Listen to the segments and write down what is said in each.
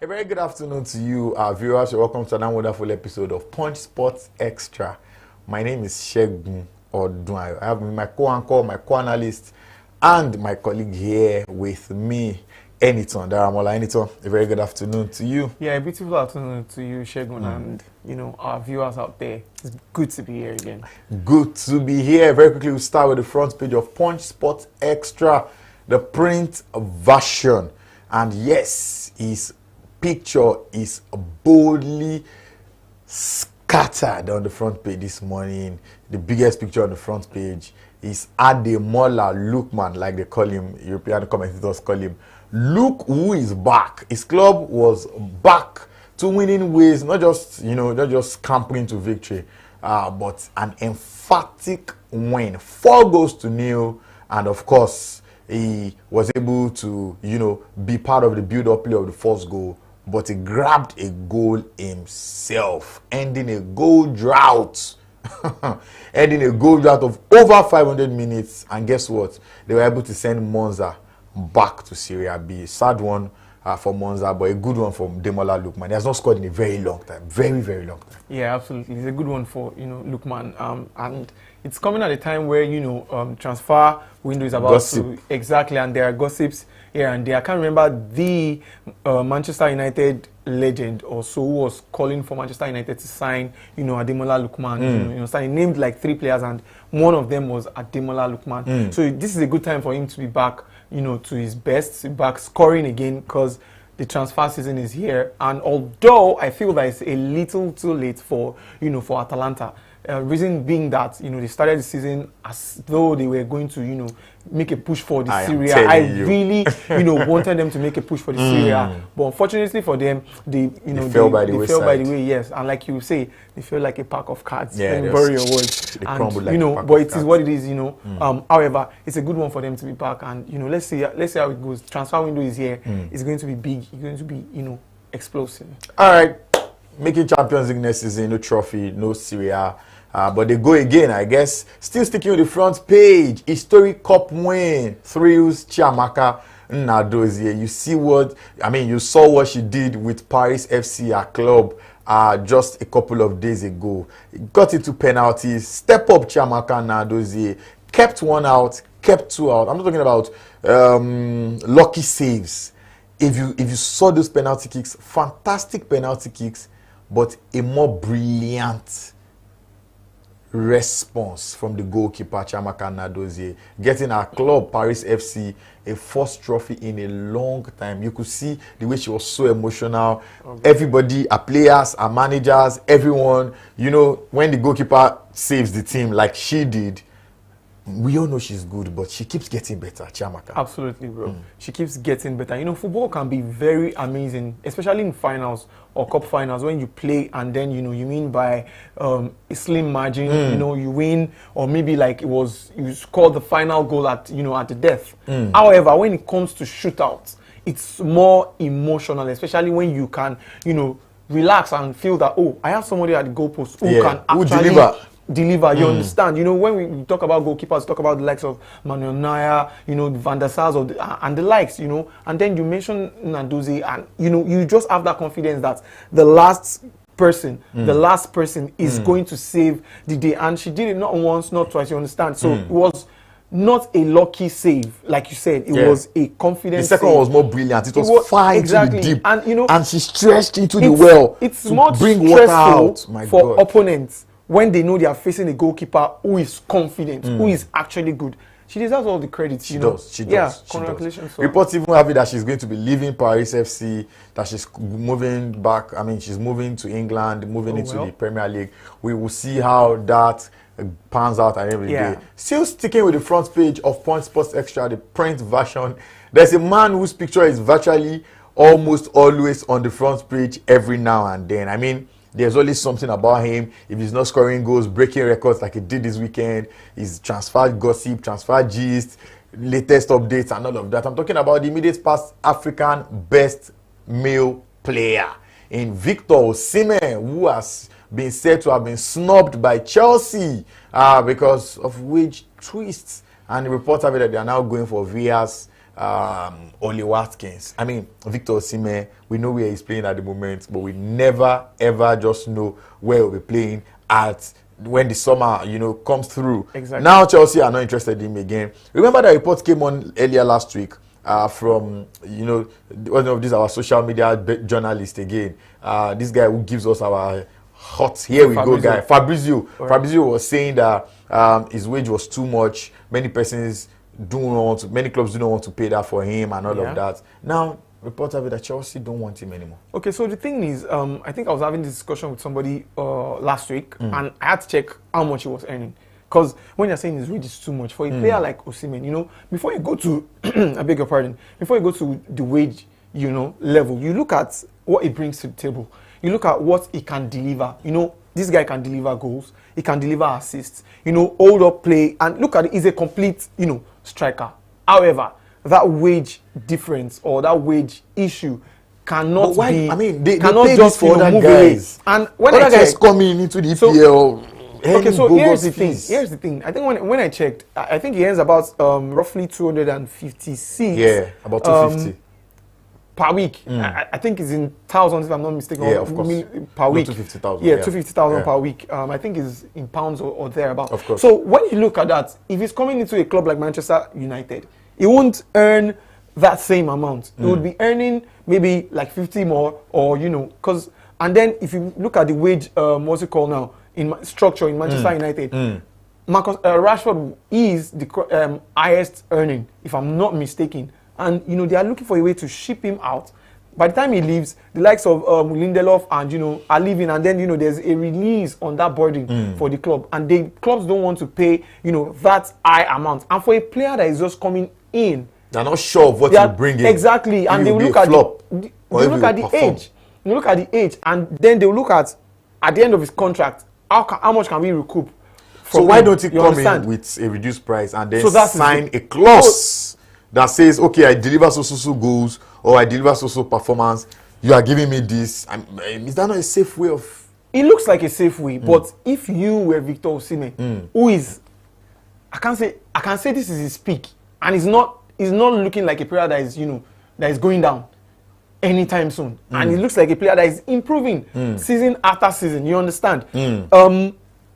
A very good afternoon to you, our viewers. You're welcome to another wonderful episode of Punch Sports Extra. My name is Shegun Odun. I have my co-anchor, my co-analyst, and my colleague here with me, Eniton Daramola. Eniton, a very good afternoon to you. Yeah, a beautiful afternoon to you, Shegun, and our viewers out there. It's good to be here again. Good to be here. Very quickly, we'll start with the front page of Punch Sports Extra, the print version. And yes, his picture is boldly scattered on the front page this morning. The biggest picture on the front page is Ademola Lookman, like they call him, European commentators call him. Look who is back. His club was back to winning ways, not just scampering to victory, but an emphatic win, 4-0, and of course he was able to be part of the build-up play of the first goal. But he grabbed a goal himself, ending a goal drought. Ending a goal drought of over 500 minutes. And guess what? They were able to send Monza back to Serie B. Sad one for Monza, but a good one for Ademola Lookman. He has not scored in a very long time. Very, very long time. Yeah, absolutely. It's a good one for, Lookman. And it's coming at a time where, transfer window is about to... Exactly, and there are gossips here and there. I can't remember the Manchester United legend or so who was calling for Manchester United to sign, Ademola Lookman. He named like 3 players, and one of them was Ademola Lookman. So this is a good time for him to be back, to his best, back scoring again, because the transfer season is here. And although I feel that it's a little too late for, for Atalanta, reason being that, they started the season as though they were going to, make a push for the Serie A. I really, wanted them to make a push for the Serie A. But unfortunately for them, they fell by the way, yes. And like you say, they feel like a pack of cards. Yeah, bury your words. And, like but it is what it is, However, it's a good one for them to be back. And, let's see how it goes. Transfer window is here. It's going to be big. It's going to be, explosive. All right. Making Champions League next season, no trophy, no Serie A. But they go again, I guess. Still sticking with the front page. Historic cup win. Thrills Chiamaka Nnadozie. You saw what she did with Paris FC, her club, just a couple of days ago. Got into penalties. Step up Chiamaka Nnadozie. Kept one out, kept 2 out. I'm not talking about lucky saves. If you saw those penalty kicks, fantastic penalty kicks, but a more brilliant response from the goalkeeper Chiamaka Nnadozie, getting our club Paris FC a first trophy in a long time. You could see the way she was so emotional. Everybody, our players, our managers, everyone, when the goalkeeper saves the team like she did, we all know she's good, but she keeps getting better, Chiamaka. Absolutely, bro. She keeps getting better. Football can be very amazing, especially in finals or cup finals, when you play and then, you win by a slim margin, you win, or maybe like you scored the final goal at the death. However, when it comes to shootouts, it's more emotional, especially when you can, relax and feel that, I have somebody at the goalpost who can actually deliver. You understand? When we talk about goalkeepers, talk about the likes of Manuel Neuer, Van der Sar, and the likes, and then you mention Nnadozie, and you just have that confidence that the last person is going to save the day. And she did it not once, not twice. You understand? So it was not a lucky save, like you said. It was a confidence. The second save. one was more brilliant. It was far into the deep, and she stretched into the well. It's more bring water out for opponents when they know they are facing a goalkeeper who is confident, who is actually good. She deserves all the credit. She does. Yeah, congratulations. Reports even have it that she's going to be leaving Paris FC, that she's moving back. She's moving to England, moving into the Premier League. We will see how that pans out and every day. Still sticking with the front page of Punch Sports Extra, the print version. There's a man whose picture is virtually almost always on the front page every now and then. There's always something about him. If he's not scoring goals, breaking records like he did this weekend, his transfer gossip, transfer gist, latest updates and all of that. I'm talking about the immediate past African best male player in Victor Osimhen, who has been said to have been snubbed by Chelsea because of wage twists. And the reports have it that they are now going for Villa's Oli Watkins. I mean, Victor Osimhen, we know where he's playing at the moment, but we never ever just know where he'll be playing at when the summer, comes through. Exactly. Now Chelsea are not interested in him again. Remember that report came on earlier last week from, one of these our social media journalists again. This guy who gives us our hot, here we go guy, Fabrizio. Right. Fabrizio was saying that his wage was too much. Many clubs do not want to pay that for him and all of that. Now, reports have it that Chelsea don't want him anymore. Okay, so the thing is, I think I was having this discussion with somebody last week, and I had to check how much he was earning. Because when you're saying his wage is too much, for a player like Osimhen, before you go to, I beg your pardon, before you go to the wage, level, you look at what he brings to the table. You look at what he can deliver. This guy can deliver goals. He can deliver assists. Hold up play. And look at it, he's a complete, striker. However, that wage difference or that wage issue cannot be. I mean, they pay just for other guys. And when other guys coming into the EPL. Okay, so here's the thing. Here's the thing. I think when I checked, I think he earns about roughly 256. Yeah, about 250 per week. I think it's in thousands if I'm not mistaken. Yeah, of course. Per week. 250,000. Yeah, 250,000 per week. I think it's in pounds or thereabout. Of course. So when you look at that, if he's coming into a club like Manchester United, he won't earn that same amount. He would be earning maybe like 50 more, or because. And then if you look at the wage, what's it called now, in structure in Manchester United, Marcus Rashford is the highest earning, if I'm not mistaken. And, they are looking for a way to ship him out. By the time he leaves, the likes of Lindelof and, are leaving. And then, there's a release on that burden for the club. And the clubs don't want to pay, that high amount. And for a player that is just coming in, they're not sure of what you bring in. Exactly. And they will look at the age. You look at the age. And then they will look at the end of his contract, how much can we recoup? So why don't he come in with a reduced price and then sign a clause that says, okay, I deliver so goals, or I deliver so performance, you are giving me this? Is that not a safe way of... It looks like a safe way, but if you were Victor Osimhen, who is... I can say this is his peak, and he's not looking like a player that is, that is going down anytime soon. And he looks like a player that is improving season after season, you understand?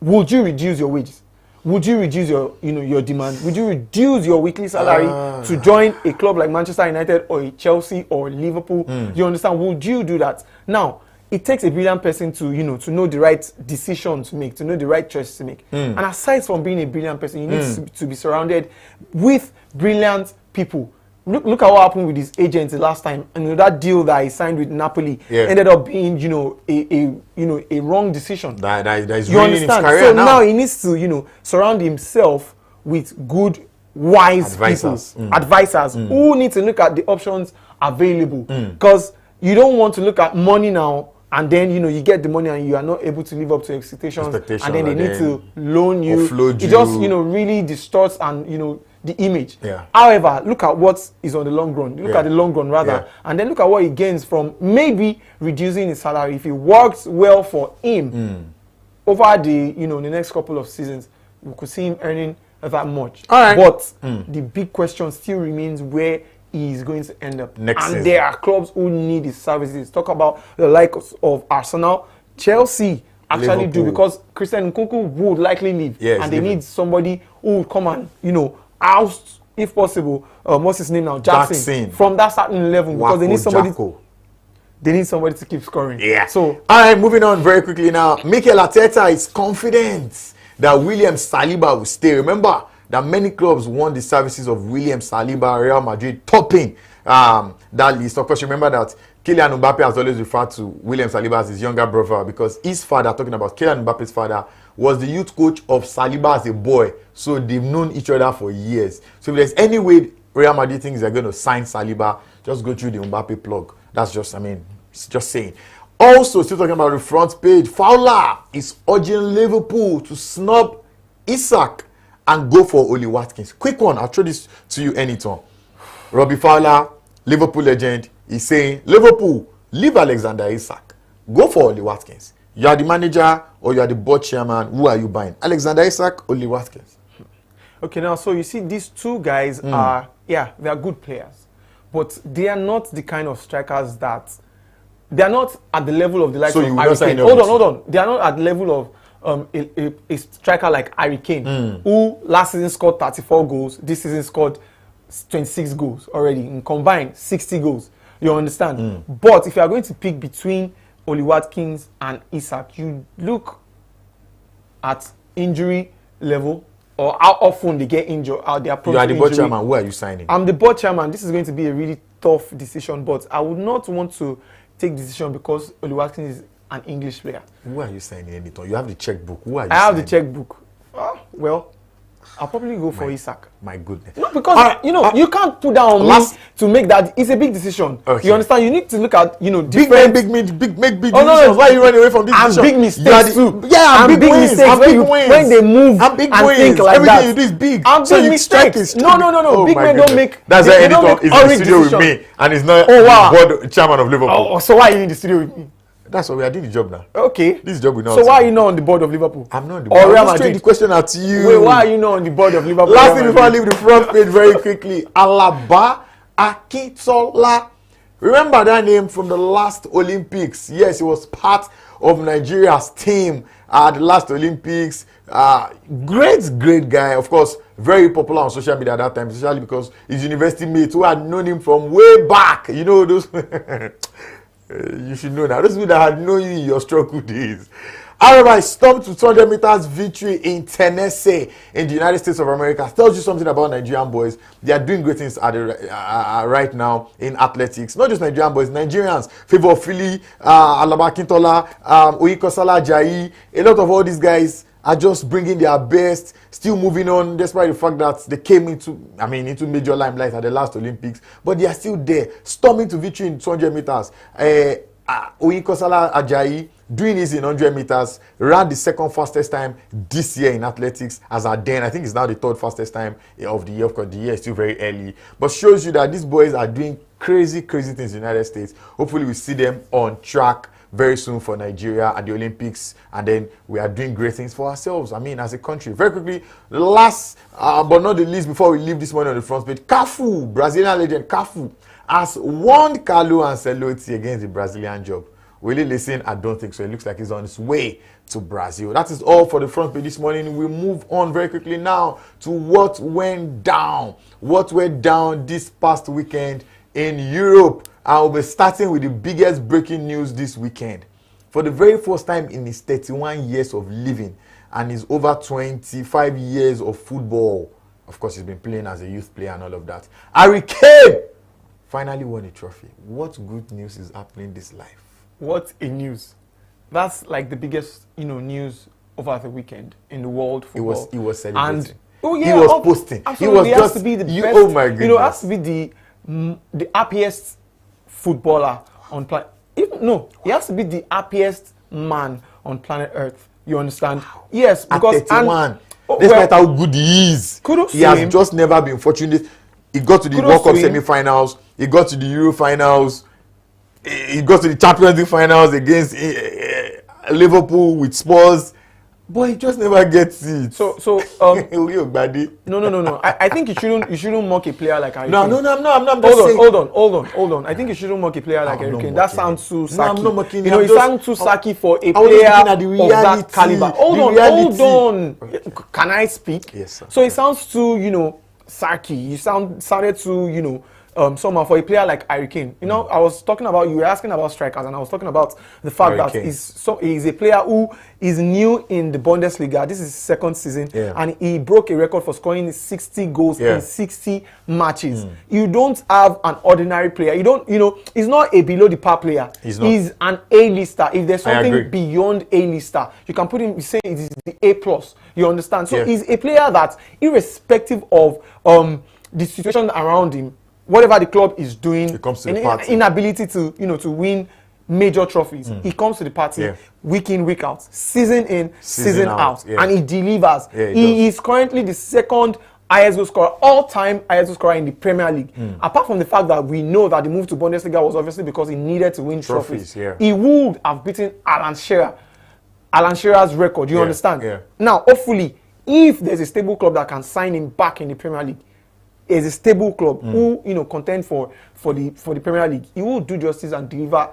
Would you reduce your wages? Would you reduce your demand? Would you reduce your weekly salary to join a club like Manchester United or a Chelsea or Liverpool? You understand? Would you do that? Now, it takes a brilliant person to to know the right decision to make, to know the right choice to make. And aside from being a brilliant person, you need to be surrounded with brilliant people. Look at what happened with his agent the last time, and that deal that he signed with Napoli ended up being, a wrong decision. That is really in his career. So now he needs to, surround himself with good, wise advisors who need to look at the options available. Because you don't want to look at money now, and then you get the money and you are not able to live up to expectations, and then they need to loan you. It just really distorts and the image. However, look at what is on the long run. Look at the long run rather, and then look at what he gains from maybe reducing his salary. If it works well for him over the the next couple of seasons, we could see him earning that much. But the big question still remains where he is going to end up. Next season. There are clubs who need his services. Talk about the likes of Arsenal, Chelsea. Actually Liverpool. Do, because Christian Nkunku would likely leave, and they need somebody who would come and oust, if possible, what's his name now, Jackson, from that certain level, because they need somebody. They need somebody to keep scoring. So, all right, moving on very quickly now. Mikel Arteta is confident that William Saliba will stay. Remember that many clubs want the services of William Saliba, Real Madrid topping that list. Of course, remember that Kylian Mbappe has always referred to William Saliba as his younger brother, because his father, talking about Kylian Mbappe's father, was the youth coach of Saliba as a boy. So they've known each other for years. So if there's any way Real Madrid thinks they're going to sign Saliba, just go through the Mbappe plug. That's just, just saying. Also, still talking about the front page, Fowler is urging Liverpool to snub Isak and go for Oli Watkins. Quick one, I'll throw this to you anytime. Robbie Fowler, Liverpool legend, is saying, Liverpool, leave Alexander Isak. Go for Oli Watkins. You are the manager or you are the board chairman. Who are you buying? Alexander Isak or Oli Watkins? Okay, now, so you see, these two guys are, they are good players. But they are not the kind of strikers that... They are not at the level of the likes of Hary Kane. Hold on. They are not at the level of a striker like Hary Kane, who last season scored 34 goals, this season scored 26 goals already. In combined, 60 goals. You understand? But if you are going to pick between Oli Watkins and Isak, you look at injury level or how often they get injured. They are you are the board chairman. Who are you signing? I'm the board chairman. This is going to be a really tough decision, but I would not want to take decision because Oli Watkins is an English player. Who are you signing, Editor? You have the checkbook. Who are you I have signing? the checkbook. Well, I'll probably go for Isak. My goodness. No, because you can't put down me to make that. It's a big decision. Okay. You understand? You need to look at different big decisions. Why are you running away from this decision? And big mistakes too. Yeah, and big wins. And big wins. When they move and big and wins. think like Everything that. you do is big. And so big you mistakes. No. Oh, big men don't make. That's why Editor is in the studio with me and is not board chairman of Liverpool. Oh, so why are you in the studio with me? That's why we are doing the job now. Okay. This job we know. So why are you not on the board of Liverpool? I'm not on the board. Or Real Madrid. Straight the question at you. Wait, why are you not on the board of Liverpool? Last thing before I leave the front page very quickly. Alaba Akintola. Remember that name from the last Olympics. Yes, he was part of Nigeria's team at the last Olympics. Great guy. Of course, very popular on social media at that time, especially because his university mates who had known him from way back. You know those... you should know that. Those people that had known you in your struggle days. However, stopped to 200 meters victory in Tennessee in the United States of America. Tells you something about Nigerian boys. They are doing great things at right now in athletics. Not just Nigerian boys, Nigerians. Favour Philly, Alaba Akintola, Oyinkansola Ajayi. A lot of all these guys are just bringing their best, still moving on, despite the fact that they came into major limelight at the last Olympics. But they are still there, storming to victory in 200 meters. Oyinkansola Ajayi doing this in 100 meters, ran the second fastest time this year in athletics as at then. I think it's now the third fastest time of the year. Of course, the year is still very early. But shows you that these boys are doing crazy things in the United States. Hopefully we see them on track very soon for Nigeria at the Olympics, and then we are doing great things for ourselves. As a country. Very quickly, last but not the least, before we leave this morning on the front page, Cafu, Brazilian legend Cafu, has warned Carlo Ancelotti against the Brazilian job. Will he listen? I don't think so. It looks like he's on his way to Brazil. That is all for the front page this morning. We move on very quickly now to what went down. What went down this past weekend in Europe. I'll be starting with the biggest breaking news this weekend. For the very first time in his 31 years of living and his over 25 years of football, of course he's been playing as a youth player and all of that, Hary Kane finally won a trophy. What good news is happening this life? What a news. That's like the biggest, news over the weekend in the world football. He was celebrating. And he was posting. Absolutely. He has to be the best. Oh my goodness. It has to be the happiest footballer on planet. He has to be the happiest man on planet Earth. You understand? Wow. Yes, because at 31, despite how good he is, he has just never been fortunate. He got to the World Cup semi-finals. He got to the Euro finals. He got to the Champions League finals against Liverpool with Spurs. But he just never gets it. No. I think you shouldn't mock a player like Hary Kane. No, I'm not. Hold on. I think you shouldn't mock a player like Hary Kane. That sounds too sacky. No, I'm not mocking him. It sounds too sacky for a player of that caliber. Hold on. Can I speak? Yes, sir. So it sounds too, sacky. You sounded too, somehow for a player like Hary Kane. You were asking about strikers, and I was talking about the fact that he's a player who is new in the Bundesliga. This is his second season, and he broke a record for scoring 60 goals in 60 matches. You don't have an ordinary player. He's not a below the par player. He's an A-lister. If there's something beyond A-lister, you can put him, you say it is the A+. You understand? So he's a player that, irrespective of the situation around him, whatever the club is doing, inability to to win major trophies, he comes to the party week in, week out, season in, season out, and he delivers. He is currently the second highest goal scorer, all-time highest goal scorer in the Premier League. Apart from the fact that we know that the move to Bundesliga was obviously because he needed to win trophies. He would have beaten Alan Shearer's record. You understand? Now, hopefully, if there's a stable club that can sign him back in the Premier League, is a stable club who contend for the Premier League, he will do justice and deliver.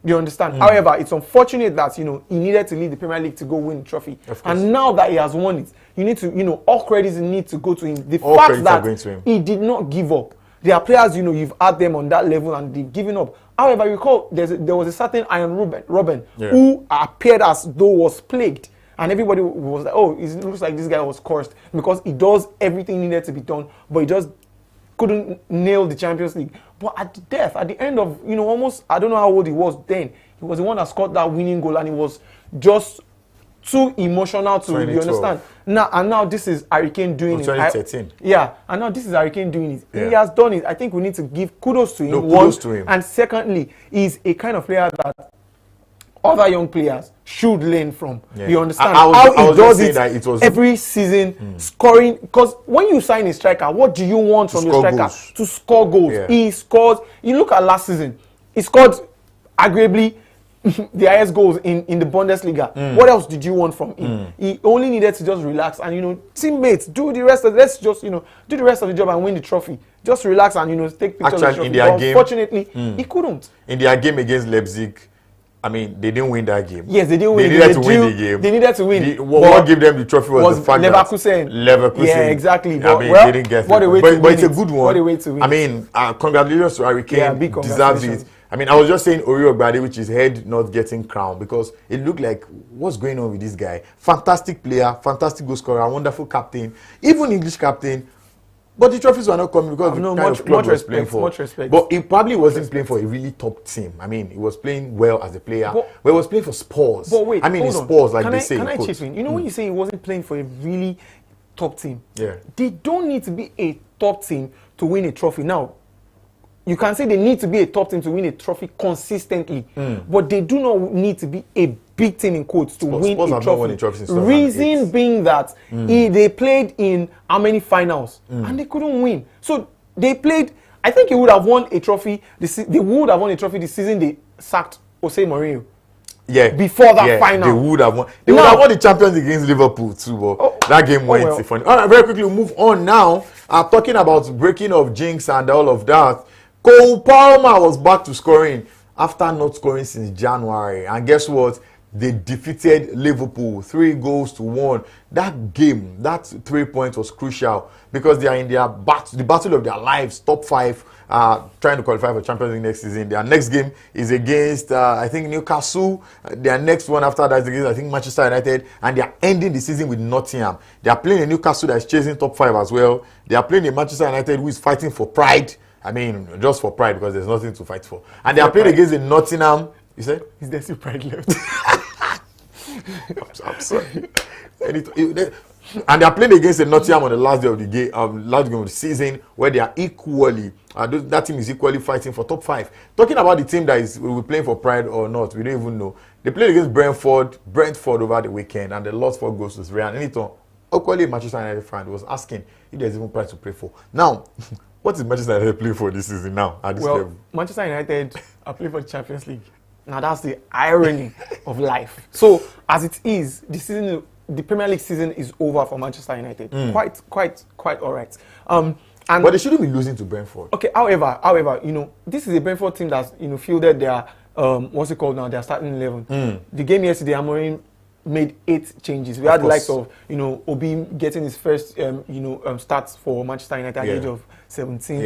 You understand? However, it's unfortunate that he needed to leave the Premier League to go win the trophy, and now that he has won it, you need to all credits need to go to him. The all fact that to him. He did not give up. There are players you've had them on that level and they've given up. However, recall there was a certain Iron Robben who appeared as though was plagued. And everybody was like, oh, it looks like this guy was cursed because he does everything needed to be done, but he just couldn't nail the Champions League. But at the end of, almost, I don't know how old he was then, he was the one that scored that winning goal, and he was just too emotional to, you understand? Now this is Hary Kane doing it. 2013. And now this is Hary Kane doing it. Yeah. He has done it. I think we need to give kudos to him. Kudos to him. And secondly, he's a kind of player that other young players should learn from. Yeah. You understand how he does it every season, scoring. Because when you sign a striker, what do you want from your striker? Goals. To score goals. Yeah. He scores. You look at last season, he scored arguably the highest goals in the Bundesliga. What else did you want from him? He only needed to just relax and teammates do the rest of do the rest of the job and win the trophy. Just relax and take pictures of the trophy. In their game, unfortunately, he couldn't. In their game against Leipzig, I mean, they didn't win that game. Yes, they didn't win. They needed to win the game. They needed to win. What gave them the trophy was the fact Leverkusen. Yeah, exactly. They didn't get it. But it's a good one. What a way to win. I mean, congratulations to Hary Kane. Yeah, big deserves it. I mean, I was just saying Ori Ogbade, which is head not getting crowned, because it looked like what's going on with this guy. Fantastic player, fantastic goal scorer, wonderful captain, even English captain. But the trophies were not coming because the kind of club he was playing for. Much respect. But he probably wasn't playing for a really top team. I mean, he was playing well as a player. But he was playing for Spurs. But wait, I mean, it's Spurs, like they say. Can I chip in? When you say he wasn't playing for a really top team, yeah, they don't need to be a top team to win a trophy. Now, you can say they need to be a top team to win a trophy consistently, but they do not need to be a big team in quotes to win a trophy. Reason being that they played in how many finals and they couldn't win. So they played. I think he would have won a trophy. They would have won a trophy the season they sacked Jose Mourinho. Yeah. Before that final, they would have won. They would have won the Champions against Liverpool too. But that game went funny. All right, very quickly we'll move on now. Talking about breaking of jinx and all of that. Cole Palmer was back to scoring after not scoring since January. And guess what? They defeated Liverpool 3-1. That game, that 3 points was crucial because they are in their the battle of their lives, top 5, trying to qualify for Champions League next season. Their next game is against, I think, Newcastle. Their next one after that is against, I think, Manchester United. And they are ending the season with Nottingham. They are playing a Newcastle that is chasing top 5 as well. They are playing a Manchester United who is fighting for pride. I mean, just for pride because there's nothing to fight for. And they are playing against the Nottingham. You said? Is there still pride left? I'm sorry. And they are playing against the Nottingham on the last day of the game, last game of the season, where they are equally. That team is equally fighting for top 5. Talking about the team that will be playing for pride or not, we don't even know. They played against Brentford over the weekend, and they lost 4 goals to 3. And anything, equally, Manchester United fan was asking if there's even pride to play for. Now. What is Manchester United playing for this season now at this level? Manchester United are playing for the Champions League. Now that's the irony of life. So as it is, the Premier League season is over for Manchester United. Quite all right. But they shouldn't be losing to Brentford. Okay. However, this is a Brentford team that's fielded their what's it called now? Their starting 11. The game yesterday, Amorim made 8 changes. We had the likes of Obi getting his first starts for Manchester United at the age of 17.